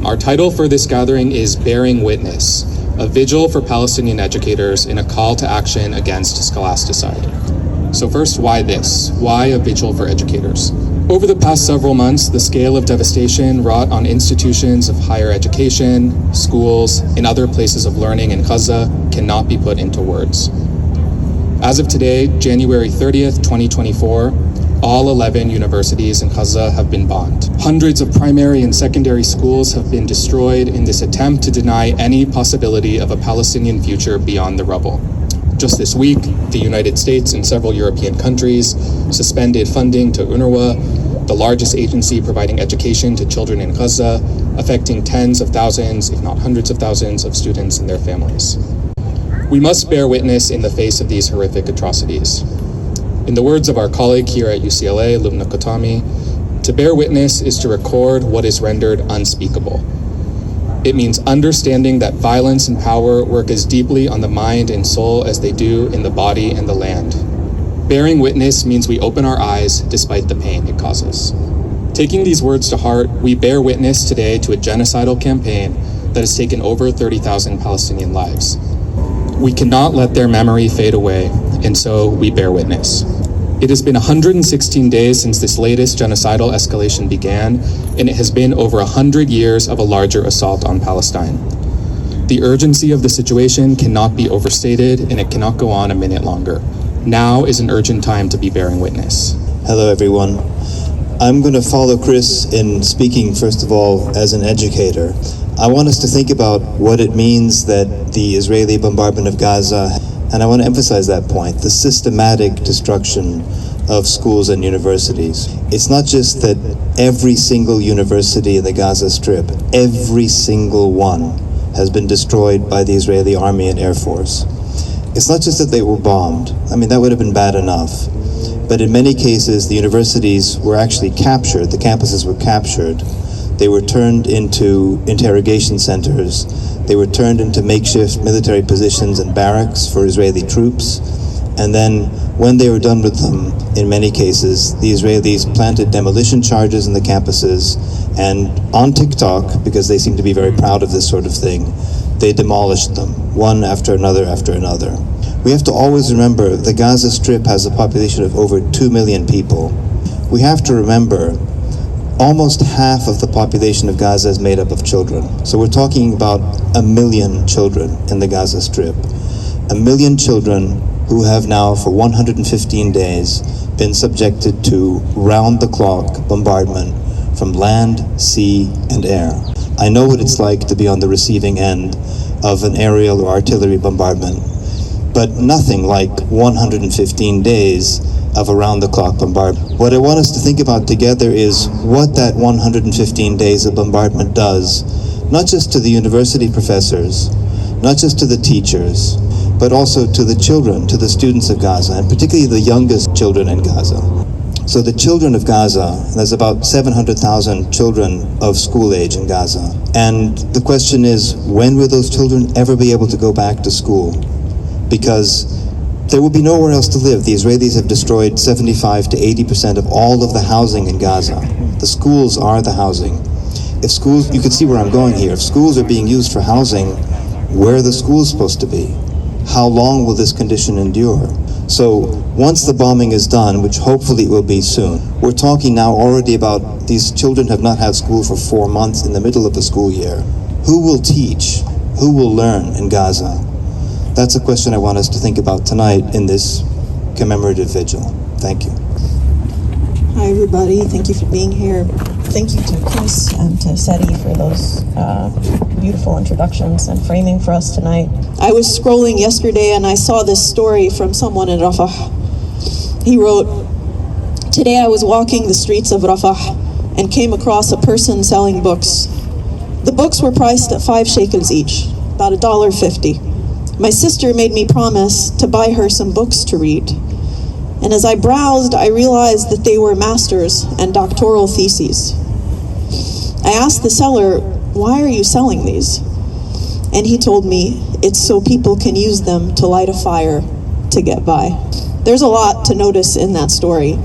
Our title for this gathering is Bearing Witness, a vigil for Palestinian educators in a call to action against scholasticide. So first, why this? Why a vigil for educators? Over the past several months, the scale of devastation wrought on institutions of higher education, schools, and other places of learning in Gaza cannot be put into words. As of today, January 30th, 2024, all 11 universities in Gaza have been bombed. Hundreds of primary and secondary schools have been destroyed in this attempt to deny any possibility of a Palestinian future beyond the rubble. Just this week, the United States and several European countries suspended funding to UNRWA, the largest agency providing education to children in Gaza, affecting tens of thousands, if not hundreds of thousands, of students and their families. We must bear witness in the face of these horrific atrocities. In the words of our colleague here at UCLA, Lubna Kotami, to bear witness is to record what is rendered unspeakable. It means understanding that violence and power work as deeply on the mind and soul as they do in the body and the land. Bearing witness means we open our eyes despite the pain it causes. Taking these words to heart, we bear witness today to a genocidal campaign that has taken over 30,000 Palestinian lives. We cannot let their memory fade away, and so we bear witness. It has been 116 days since this latest genocidal escalation began, and it has been over 100 years of a larger assault on Palestine. The urgency of the situation cannot be overstated, and it cannot go on a minute longer. Now is an urgent time to be bearing witness. Hello, everyone. I'm going to follow Chris in speaking, first of all, as an educator. I want us to think about what it means that the Israeli bombardment of Gaza, and I want to emphasize that point, the systematic destruction of schools and universities. It's not just that every single university in the Gaza Strip, every single one, has been destroyed by the Israeli Army and Air Force. It's not just that they were bombed. I mean, that would have been bad enough. But in many cases, the universities were actually captured, the campuses were captured. They were turned into interrogation centers. They were turned into makeshift military positions and barracks for Israeli troops. And then when they were done with them, in many cases, the Israelis planted demolition charges in the campuses, and on TikTok, because they seem to be very proud of this sort of thing, they demolished them, one after another after another. We have to always remember the Gaza Strip has a population of over 2 million people. We have to remember almost half of the population of Gaza is made up of children. So we're talking about 1 million children in the Gaza Strip. 1 million children who have now for 115 days been subjected to round-the-clock bombardment from land, sea, and air. I know what it's like to be on the receiving end of an aerial or artillery bombardment, but nothing like 115 days of around-the-clock bombardment. What I want us to think about together is what that 115 days of bombardment does, not just to the university professors, not just to the teachers, but also to the children, to the students of Gaza, and particularly the youngest children in Gaza. So the children of Gaza, there's about 700,000 children of school age in Gaza. And the question is, when will those children ever be able to go back to school? Because there will be nowhere else to live. The Israelis have destroyed 75 to 80% of all of the housing in Gaza. The schools are the housing. If schools, you can see where I'm going here. If schools are being used for housing, where are the schools supposed to be? How long will this condition endure? So once the bombing is done, which hopefully it will be soon, we're talking now already about these children have not had school for 4 months in the middle of the school year. Who will teach? Who will learn in Gaza? That's a question I want us to think about tonight in this commemorative vigil. Thank you. Hi, everybody. Thank you for being here. Thank you to Chris and to Seti for those beautiful introductions and framing for us tonight. I was scrolling yesterday and I saw this story from someone in Rafah. He wrote, "Today I was walking the streets of Rafah and came across a person selling books. The books were priced at 5 shekels each, about $1.50. My sister made me promise to buy her some books to read. And as I browsed, I realized that they were master's and doctoral theses. I asked the seller, 'Why are you selling these?' And he told me, 'It's so people can use them to light a fire to get by.'" There's a lot to notice in that story.